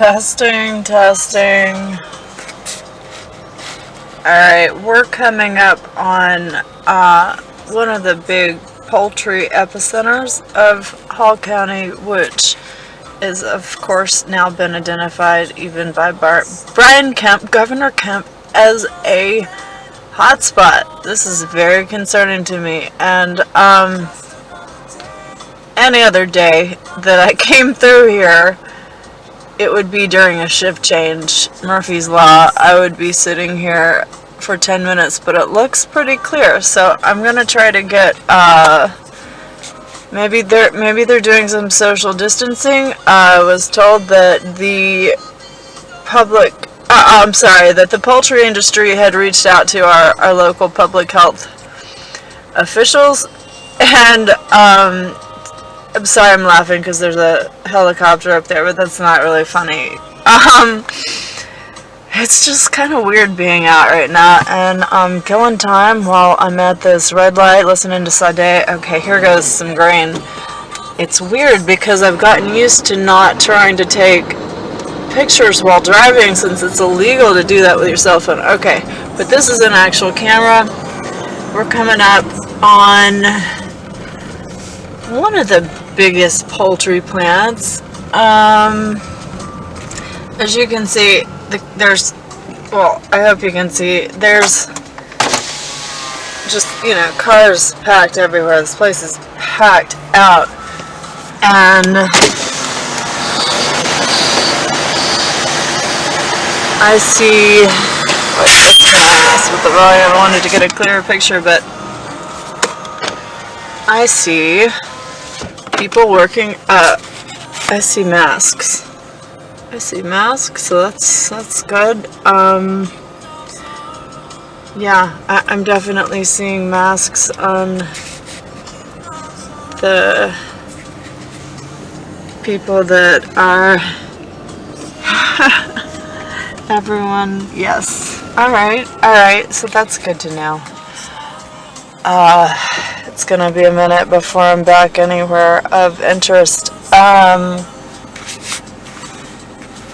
Testing, testing. Alright, we're coming up on one of the big poultry epicenters of Hall County, which is of course now been identified even by Brian Kemp, Governor Kemp, as a hotspot. This is very concerning to me, and any other day that I came through here, it would be during a shift change, Murphy's Law. I would be sitting here for 10 minutes, but it looks pretty clear, so I'm gonna try to get, maybe they're doing some social distancing. I was told that the that the poultry industry had reached out to our local public health officials, and I'm sorry I'm laughing because there's a helicopter up there, but that's not really funny. It's just kind of weird being out right now, and I'm killing time while I'm at this red light listening to Sade. Okay, here goes some grain. It's weird because I've gotten used to not trying to take pictures while driving since it's illegal to do that with your cell phone. Okay, but this is an actual camera. We're coming up on one of the biggest poultry plants. As you can see, I hope you can see, there's just, cars packed everywhere. This place is packed out, and I see, that's gonna mess with the volume. I wanted to get a clearer picture, but I see people working, I see masks. So that's good. Yeah, I'm definitely seeing masks on the people that are everyone. Yes. Alright, so that's good to know. It's gonna be a minute before I'm back anywhere of interest.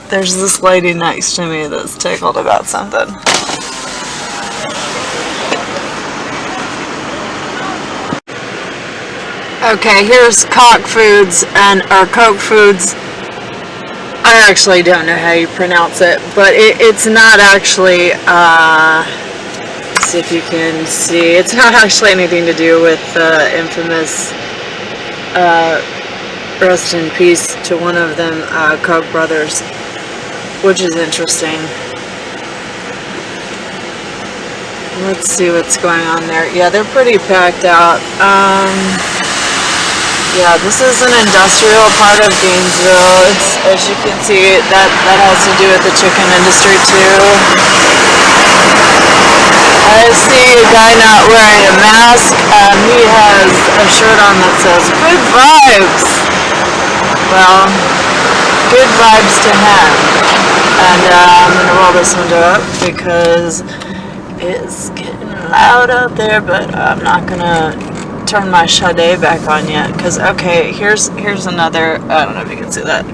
There's this lady next to me that's tickled about something. Okay, here's Coke Foods, or Coke Foods. I actually don't know how you pronounce it, but it's not actually, let's see if you can see, it's not actually anything to do with the infamous, rest in peace to one of them, Koch brothers, which is interesting. Let's see what's going on there. Yeah, they're pretty packed out. Yeah, this is an industrial part of Gainesville. It's, as you can see, that has to do with the chicken industry too. I see a guy not wearing a mask. He has a shirt on that says "Good Vibes." Well, good vibes to him. And I'm gonna roll this window up because it's getting loud out there, but I'm not gonna turn my Sade back on yet, because okay, here's another, I don't know if you can see that,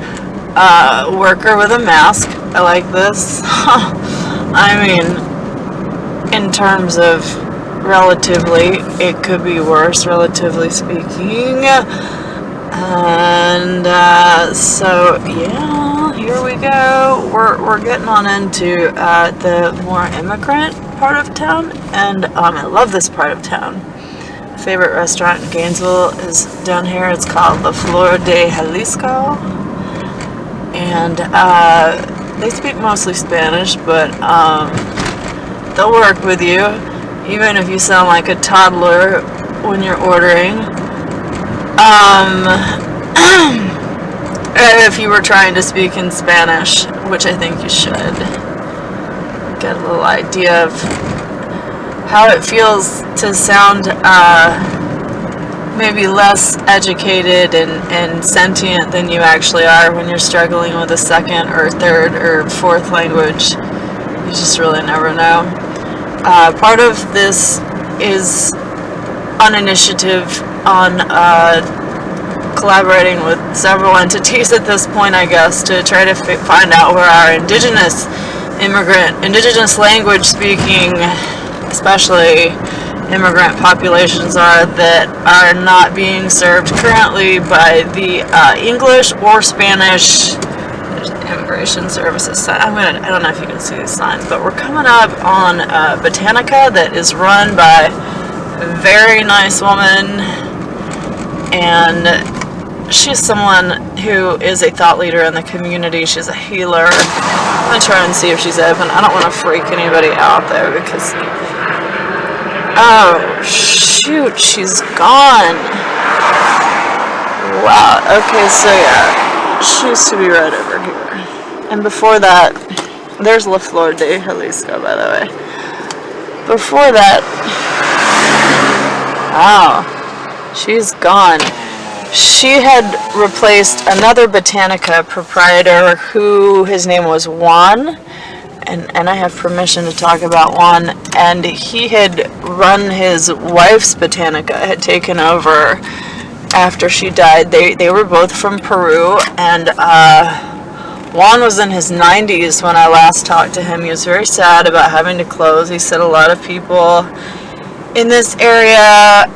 worker with a mask. I like this. I mean, in terms of relatively, it could be worse, relatively speaking. And so yeah, here we go. We're getting on into the more immigrant part of town, and I love this part of town. Favorite restaurant in Gainesville is down here. It's called the Flor de Jalisco, and they speak mostly Spanish, but they'll work with you even if you sound like a toddler when you're ordering. If you were trying to speak in Spanish, which I think you should, get a little idea of how it feels to sound maybe less educated and sentient than you actually are when you're struggling with a second or third or fourth language. You just really never know. Part of this is an initiative on collaborating with several entities at this point, I guess, to try to find out where our indigenous language speaking, especially immigrant populations are that are not being served currently by the English or Spanish immigration services. I don't know if you can see these signs, but we're coming up on Botanica that is run by a very nice woman, and she's someone who is a thought leader in the community. She's a healer. I'm gonna try and see if she's open. I don't want to freak anybody out though, because oh shoot, she's gone. Wow. Okay, so yeah, she used to be right over here. And before that, there's La Flor de Jalisco, by the way. Before that, wow, she's gone. She had replaced another Botanica proprietor who, his name was Juan, and I have permission to talk about Juan, and he had run his wife's Botanica, had taken over after she died. They were both from Peru, and Juan was in his 90s when I last talked to him. He was very sad about having to close. He said a lot of people in this area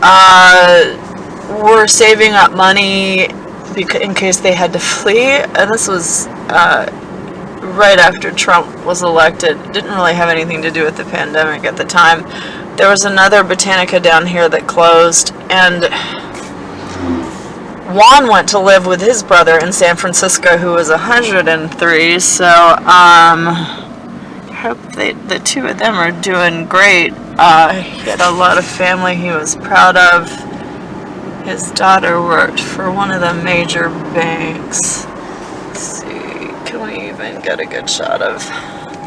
were saving up money in case they had to flee, and this was right after Trump was elected. It didn't really have anything to do with the pandemic at the time. There was another Botanica down here that closed, and Juan went to live with his brother in San Francisco, who was 103, so I hope the two of them are doing great. He had a lot of family he was proud of. His daughter worked for one of the major banks. Let's see, can we even get a good shot of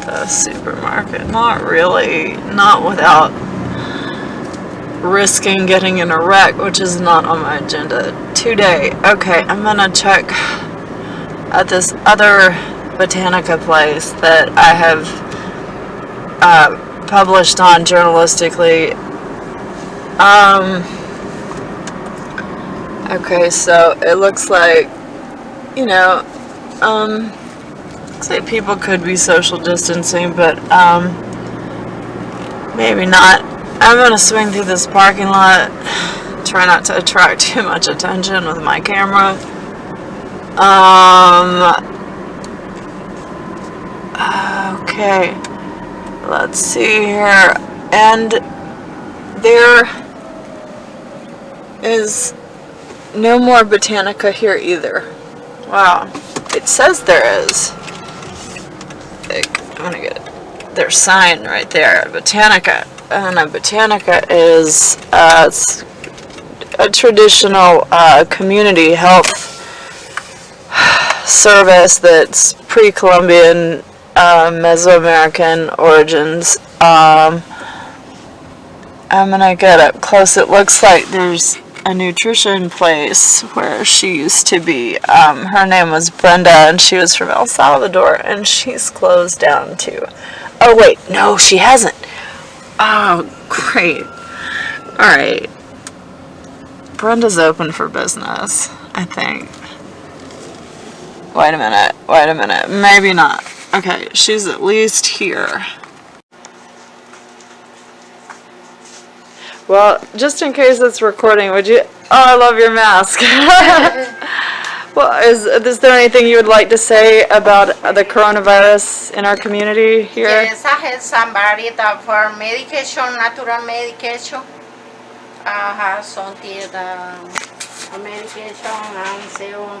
the supermarket? Not really, not without risking getting in a wreck, which is not on my agenda today. Okay, I'm gonna check at this other Botanica place that I have published on journalistically. Okay, so it looks like, you know, looks like people could be social distancing, but maybe not. I'm gonna swing through this parking lot, try not to attract too much attention with my camera. Okay, let's see here, and there is no more Botanica here either. Wow, it says there is. I'm gonna get it. Their sign right there, Botanica. And a Botanica is a traditional community health service that's pre-Columbian, Mesoamerican origins. I'm gonna get up close. It looks like there's a nutrition place where she used to be. Her name was Brenda, and she was from El Salvador, and she's closed down too. Oh wait, no, she hasn't. Oh, great. Alright. Brenda's open for business, I think. Wait a minute. Maybe not. Okay, she's at least here. Well, just in case it's recording, would you... Oh, I love your mask. Well, is there anything you would like to say about the coronavirus in our community here? Yes, I had somebody that for medication, natural medication. I have something medication and serum.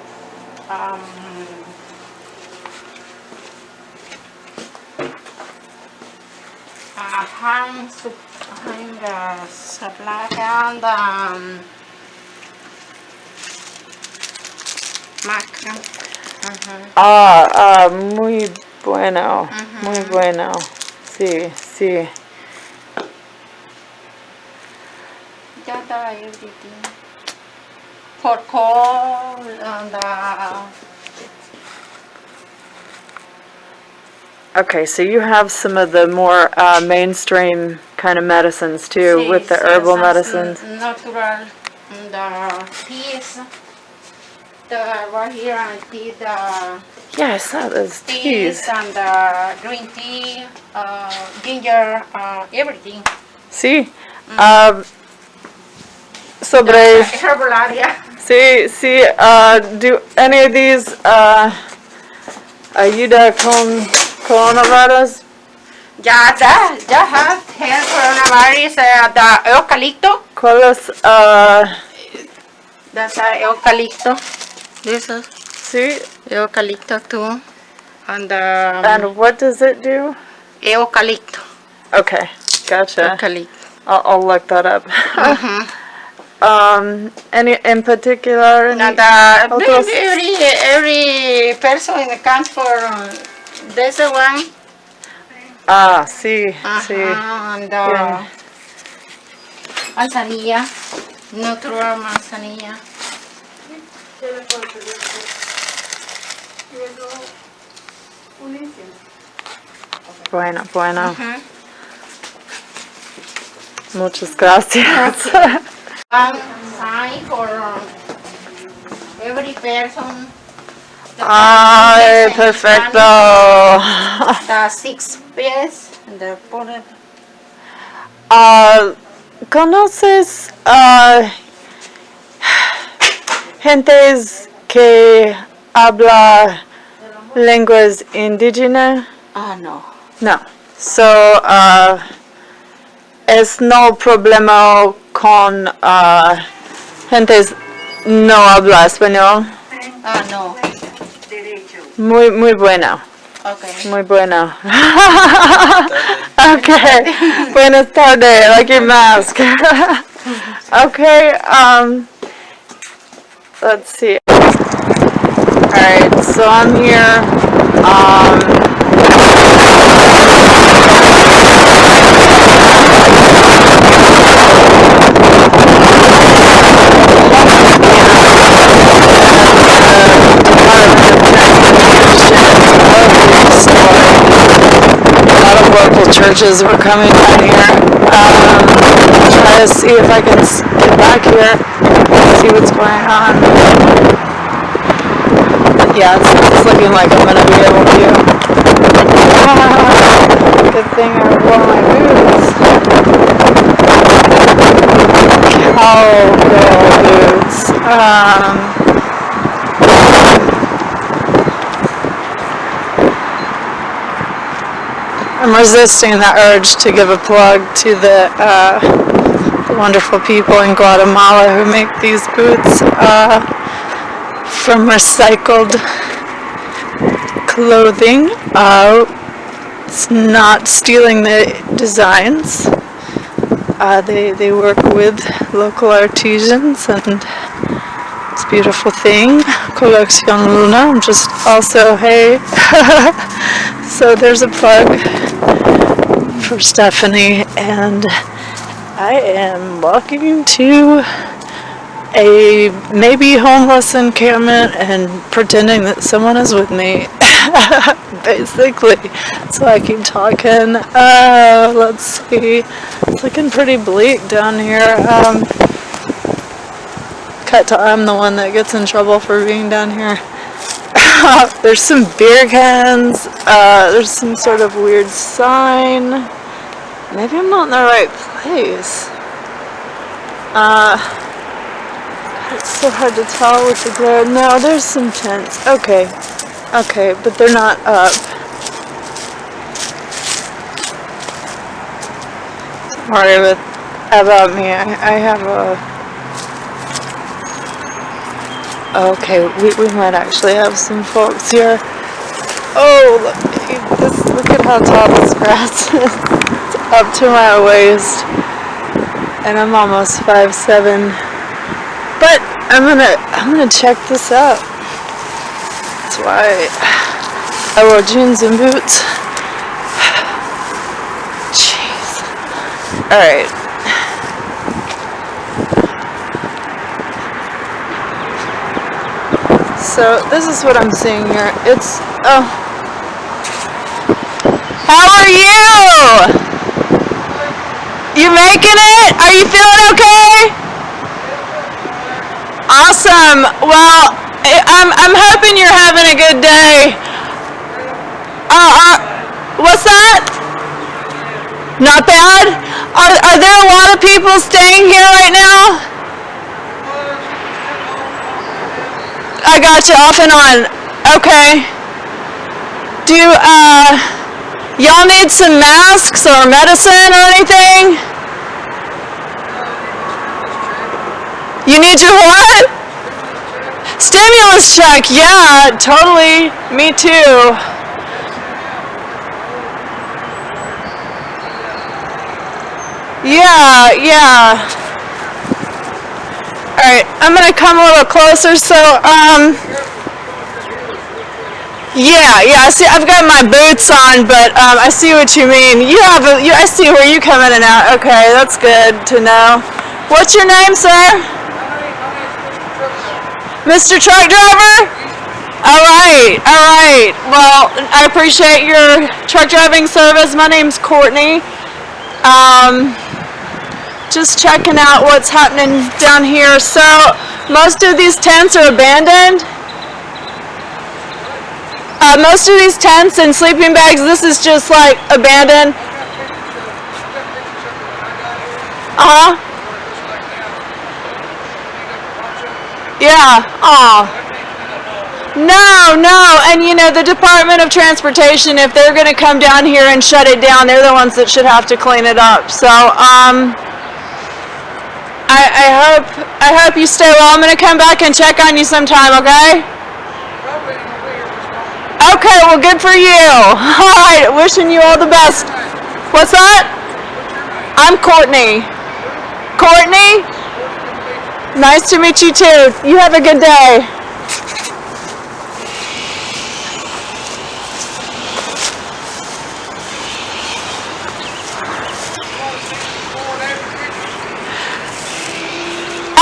Hand supply and macro. Muy bueno. Muy bueno. Sí, sí. Just everything. For cold and Okay, so you have some of the more mainstream kind of medicines too, with the herbal medicines. Natural, the teas. right here and tea, the Yeah, I saw those teas. teas and the green tea, ginger, everything. Sí. Sobre. Herbalaria. Sí, sí. Do any of these ayuda con coronavirus? Ya have health coronavirus, the eucalypto. ¿Cuáles? That's eucalypto. This is Sí. eucalypto too. And And what does it do? eucalypto. Okay, gotcha. Eucalypto. I'll look that up. Any in particular? Any otros? Every person comes for this one. Ah, sí, sí. And Yeah. manzanilla, natural manzanilla. Bueno, bueno. Muchas gracias. One sign for every person. Ay, perfecto. The 6 pies and the put ¿Conoces gentes que habla lenguas indígenas? no. No. So, es no problema con gentes no habla español. No. Muy bueno. Okay. Muy bueno. Okay. Buenas tardes. I like your mask. Okay. Let's see. Alright, so I'm here. Local churches were coming down here. Try to see if I can get back here, see what's going on. Yeah, it's looking like I'm gonna be able to. Good thing I wore my boots. Cowgirl boots. I'm resisting the urge to give a plug to the wonderful people in Guatemala who make these boots from recycled clothing. It's not stealing the designs. They work with local artisans, and it's a beautiful thing. Colección Luna. I'm just also, hey. So there's a plug for Stephanie, and I am walking to a maybe homeless encampment and pretending that someone is with me, basically. So I keep talking. Let's see. It's looking pretty bleak down here. I'm the one that gets in trouble for being down here. There's some beer cans. There's some sort of weird sign. Maybe I'm not in the right place. It's so hard to tell with the glare. No, there's some tents. Okay, but they're not up. Don't worry about me. I have a... Okay, we might actually have some folks here. Oh, look at how tall this grass is. It's up to my waist, and I'm almost 5'7". But I'm gonna check this out. That's why I wore jeans and boots. Jeez. All right. So this is what I'm seeing here. It's how are you? You making it? Are you feeling okay? Awesome. Well, I'm hoping you're having a good day. What's that? Not bad? Are there a lot of people staying here right now? I got you off and on. Okay. Do y'all need some masks or medicine or anything? You need your what? Stimulus check. Yeah, totally. Me too. Yeah. Alright, I'm gonna come a little closer, so, yeah, see, I've got my boots on, but, I see what you mean. I see where you come in and out. Okay, that's good to know. What's your name, sir? Mr. Truck Driver? Alright. Well, I appreciate your truck driving service. My name's Courtney. Just checking out what's happening down here. So, most of these tents are abandoned. Most of these tents and sleeping bags, this is just like abandoned. Yeah. No. And you know, the Department of Transportation, if they're going to come down here and shut it down, they're the ones that should have to clean it up. So, I hope you stay well. I'm going to come back and check on you sometime, okay? Okay, well, good for you. All right, wishing you all the best. What's that? I'm Courtney. Courtney? Nice to meet you too. You have a good day.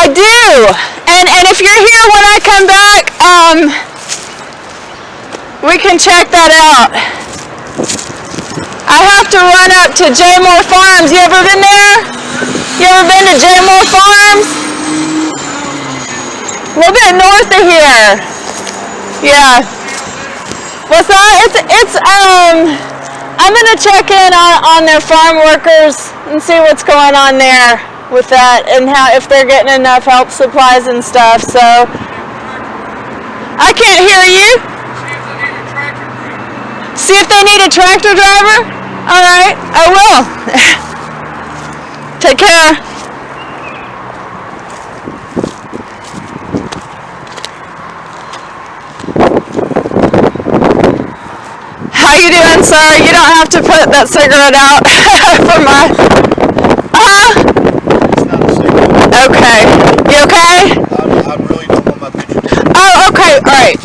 I do. And if you're here when I come back, we can check that out. I have to run up to J. Moore Farms. You ever been there? You ever been to J. Moore Farms? A little bit north of here. Yeah. What's that? I'm gonna check in on their farm workers and see what's going on there with that and how if they're getting enough help supplies and stuff. So I can't hear you. See if they need a tractor driver? All right, I will. Take care. How you doing, sir? You don't have to put that cigarette out for my... Okay. You okay? I really don't want my picture taken. Oh, okay. All right.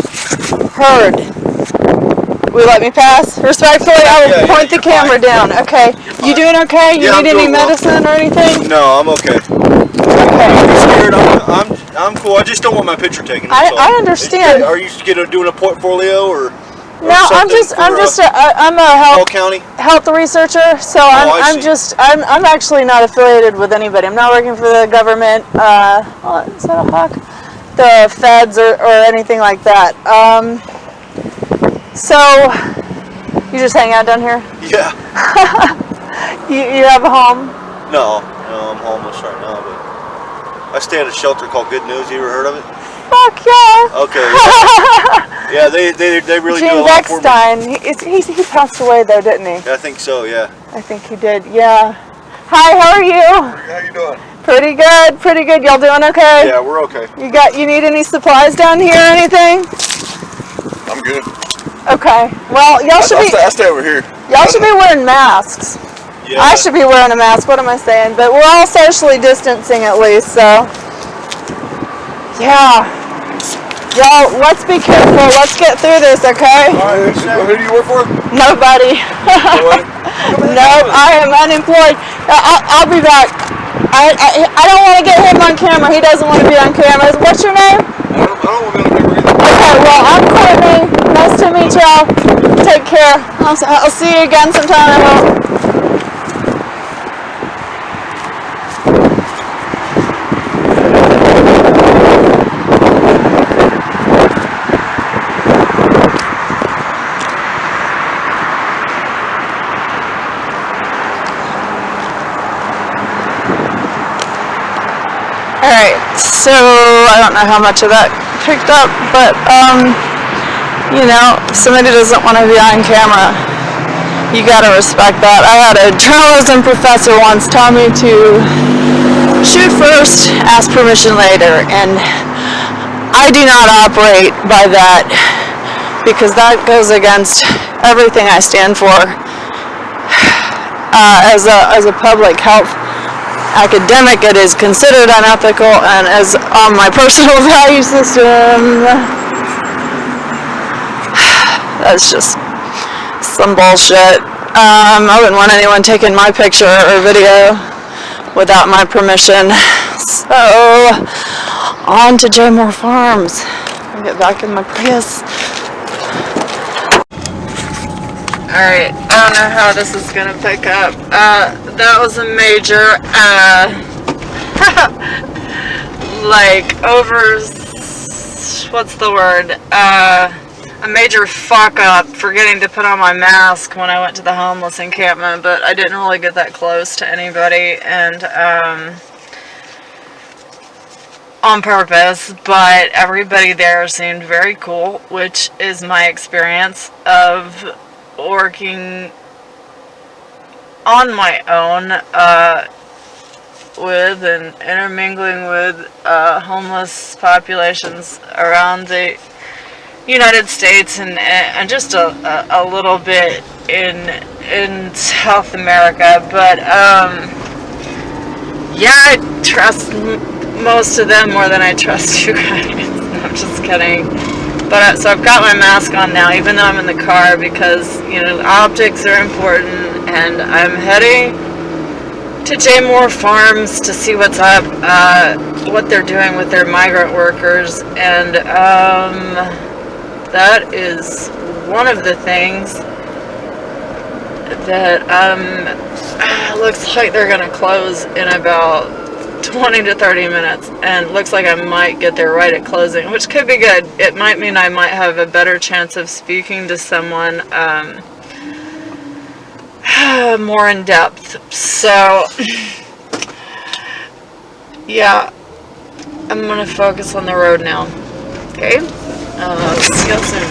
Heard. Will you let me pass? Respectfully, I will point the camera down. Okay. You doing okay? You need any medicine or anything? No, I'm okay. Okay. I'm scared. I'm cool. I just don't want my picture taken. I understand. Are you doing a portfolio or? No, I'm a health researcher, so I'm actually not affiliated with anybody. I'm not working for the government, is that a hawk? The feds or anything like that. So you just hang out down here? Yeah. You have a home? No, I'm homeless right now, but I stay at a shelter called Good News. You ever heard of it? Fuck yeah. Okay. Yeah, they really do a Gene lot for me. Beckstein, he passed away though, didn't he? I think so, yeah. I think he did, yeah. Hi, how are you? How you doing? Pretty good. Y'all doing okay? Yeah, we're okay. You need any supplies down here or anything? I'm good. Okay. Well, I stay over here. Y'all should be wearing masks. Yeah. I should be wearing a mask. What am I saying? But we're all socially distancing at least, so. Yeah. Y'all, let's be careful. Let's get through this, okay? All right, who do you work for? Nobody. Nope, I am unemployed. I'll be back. I don't want to get him on camera. He doesn't want to be on camera. What's your name? I don't want to be on camera either. Okay, well, I'm Courtney. Nice to meet y'all. Take care. I'll see you again sometime, I hope. So I don't know how much of that picked up, but you know, if somebody doesn't want to be on camera, you gotta respect that. I had a journalism professor once tell me to shoot first, ask permission later, and I do not operate by that because that goes against everything I stand for as a public health academic. It is considered unethical, and as on my personal value system, that's just some bullshit. I wouldn't want anyone taking my picture or video without my permission. So, on to J Moore Farms. I'll get back in my Prius. Alright, I don't know how this is gonna pick up. That was a major, like, what's the word? A major fuck up forgetting to put on my mask when I went to the homeless encampment, but I didn't really get that close to anybody, and, on purpose, but everybody there seemed very cool, which is my experience of working on my own with and intermingling with homeless populations around the United States and just a little bit in South America, but yeah, I trust most of them more than I trust you guys. I'm just kidding. But so I've got my mask on now, even though I'm in the car, because you know optics are important, and I'm heading to J Moore Farms to see what's up, what they're doing with their migrant workers, and that is one of the things that looks like they're gonna close in about 20 to 30 minutes, and looks like I might get there right at closing, which could be good. It might mean I might have a better chance of speaking to someone more in depth. So yeah, I'm gonna focus on the road now. Okay, see you soon.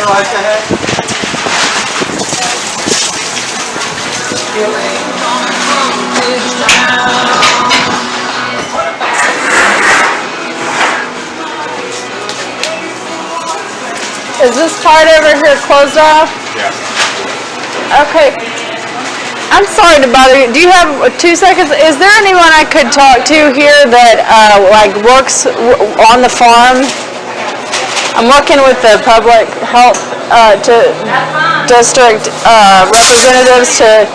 Like that? Is this part over here closed off? Yeah. Okay. I'm sorry to bother you. Do you have 2 seconds? Is there anyone I could talk to here that like works on the farm? I'm working with the public health district representatives to.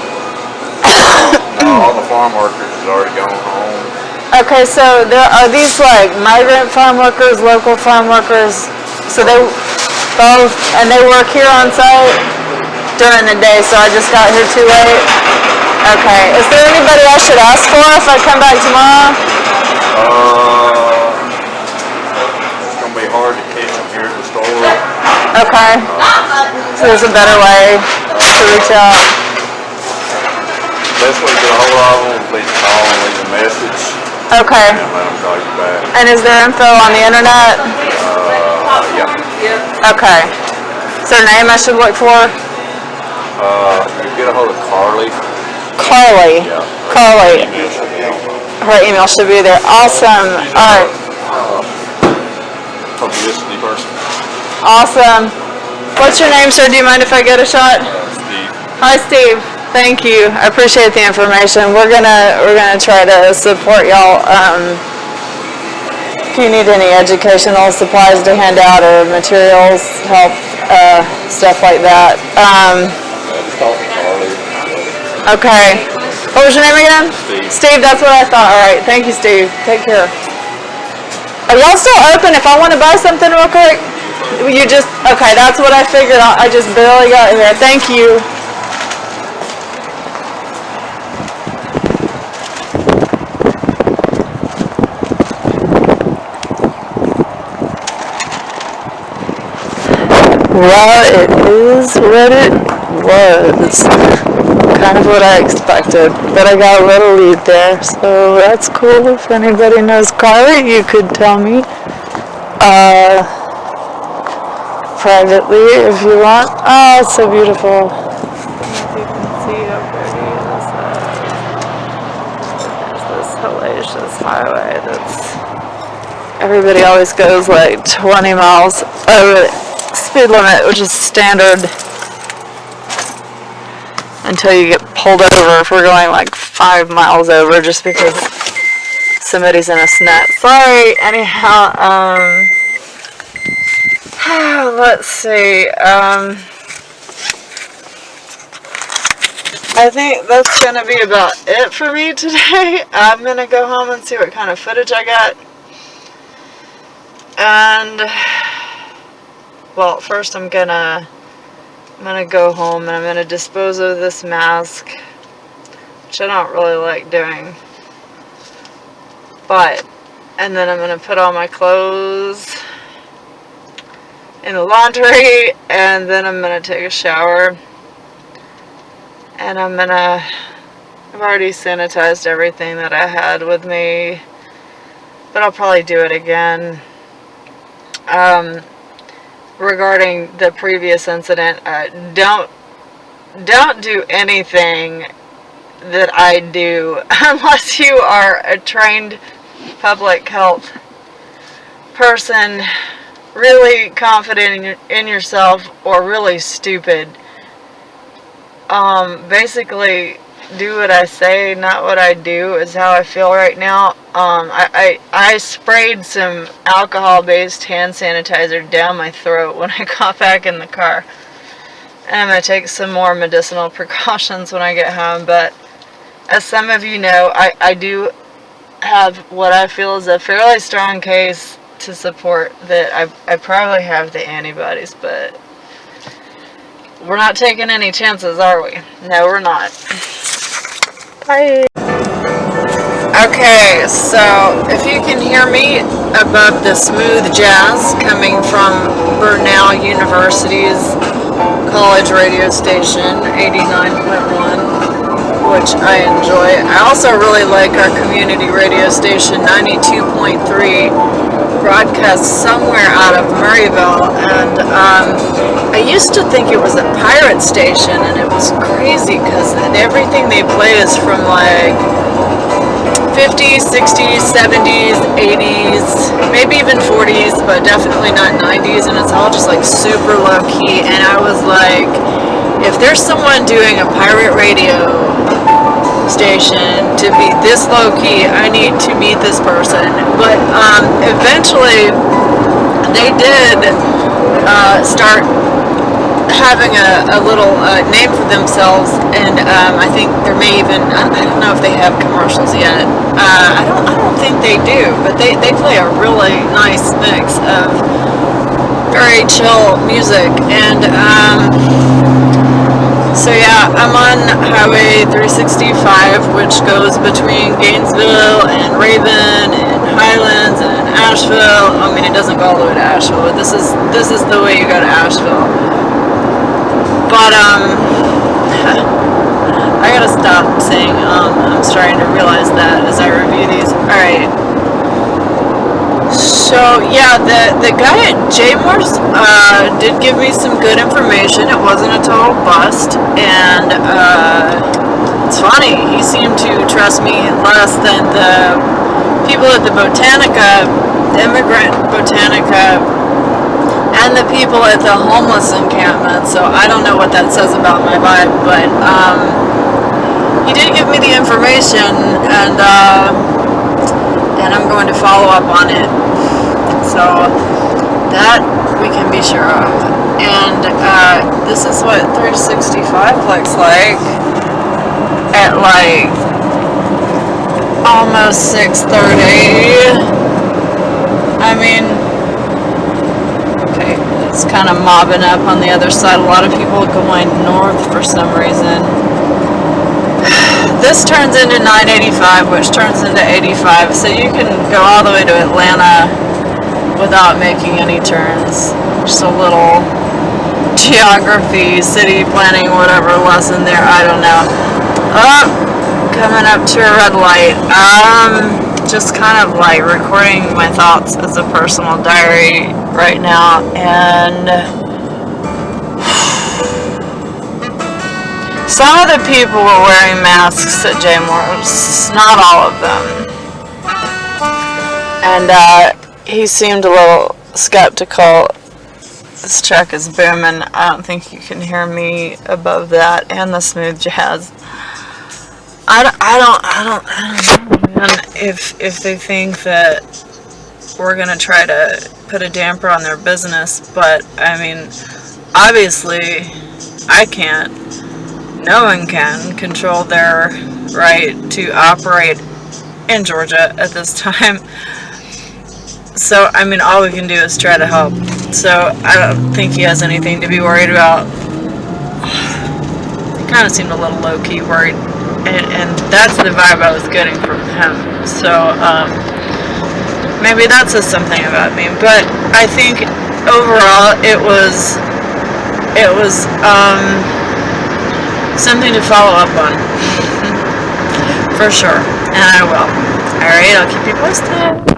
All the farm workers is already gone home. Okay, so there are these like migrant farm workers, local farm workers. So they both, and they work here on site during the day. So I just got here too late. Okay, is there anybody I should ask for if I come back tomorrow? It's gonna be hard to catch them here at the store. Okay. So there's a better way to reach out. Best way to get a hold of them is please call and leave a message Okay. and let them call you back. And is there info on the internet? Yeah. Okay. Is there a name I should look for? You get a hold of Carly. Carly. Yeah. Carly. Email should be on. Her email should be there. Awesome. All right. Publicity person. Awesome. What's your name, sir? Do you mind if I get a shot? Steve. Hi, Steve. Thank you. I appreciate the information. We're gonna try to support y'all. If you need any educational supplies to hand out or materials, help, stuff like that. Talk to Carly. Okay. What was your name again? Steve. Steve, that's what I thought. All right. Thank you, Steve. Take care. Are y'all still open if I want to buy something real quick? You just, okay, that's what I figured. I just barely got here. Thank you. Well, it is what it was. Kind of what I expected, but I got a little lead there, so that's cool. If anybody knows car, you could tell me privately if you want. Oh, it's so beautiful. I don't know if you can see how pretty this is. There's this hellacious highway that's... Everybody always goes like 20 miles over the speed limit, which is standard, until you get pulled over if we're going like 5 miles over just because somebody's in a snap. Sorry, anyhow, let's see, I think that's gonna be about it for me today. I'm gonna go home and see what kind of footage I got. And, well, first I'm gonna go home and I'm gonna dispose of this mask, which I don't really like doing. And then I'm gonna put all my clothes in the laundry, and then I'm gonna take a shower. And I've already sanitized everything that I had with me, but I'll probably do it again. Regarding the previous incident, don't do anything that I do unless you are a trained public health person, really confident in yourself, or really stupid. Basically, do what I say, not what I do, is how I feel right now. I sprayed some alcohol-based hand sanitizer down my throat when I got back in the car. And I'm going to take some more medicinal precautions when I get home. But as some of you know, I do have what I feel is a fairly strong case to support that I probably have the antibodies, but we're not taking any chances, are we? No, we're not. Bye. Okay, so if you can hear me above the smooth jazz coming from Burnell University's college radio station, 89.1, which I enjoy. I also really like our community radio station, 92.3, broadcasts somewhere out of Murrayville, and I used to think it was a pirate station, and it was crazy because everything they play is from like 50s, 60s, 70s, 80s, maybe even 40s, but definitely not 90s, and it's all just like super low key. And I was like, if there's someone doing a pirate radio station to be this low key, I need to meet this person. But eventually they did start having a little name for themselves, and I think there may even, I don't know if they have commercials yet. I don't think they do, but they play a really nice mix of very chill music. And so yeah, I'm on Highway 365, which goes between Gainesville and Raven and Highlands and Asheville. I mean, it doesn't go all the way to Asheville, but this is the way you go to Asheville. But I gotta stop saying I'm starting to realize that as I review these. Alright. So yeah, the guy at Jaymore's did give me some good information. It wasn't a total bust, and it's funny, he seemed to trust me less than the people at the Botanica, the immigrant Botanica, and the people at the homeless encampment. So I don't know what that says about my vibe, but he did give me the information, and I'm going to follow up on it. So that we can be sure of. And this is what 365 looks like at like almost 6:30. I mean, okay, it's kind of mobbing up on the other side. A lot of people going north for some reason. This turns into 985, which turns into 85, so you can go all the way to Atlanta without making any turns. Just a little geography, city planning, whatever lesson there, I don't know. Oh, coming up to a red light. Just kind of like recording my thoughts as a personal diary right now, and some of the people were wearing masks at J. Moore's, not all of them. And he seemed a little skeptical. This truck is booming. I don't think you can hear me above that, and the smooth jazz. I don't know, man, if they think that we're gonna try to put a damper on their business, but I mean, obviously, I can't. No one can control their right to operate in Georgia at this time. So, I mean, all we can do is try to help. So, I don't think he has anything to be worried about. He kind of seemed a little low-key worried. And that's the vibe I was getting from him. So, maybe that says something about me. But I think, overall, it was something to follow up on. For sure. And I will. Alright, I'll keep you posted.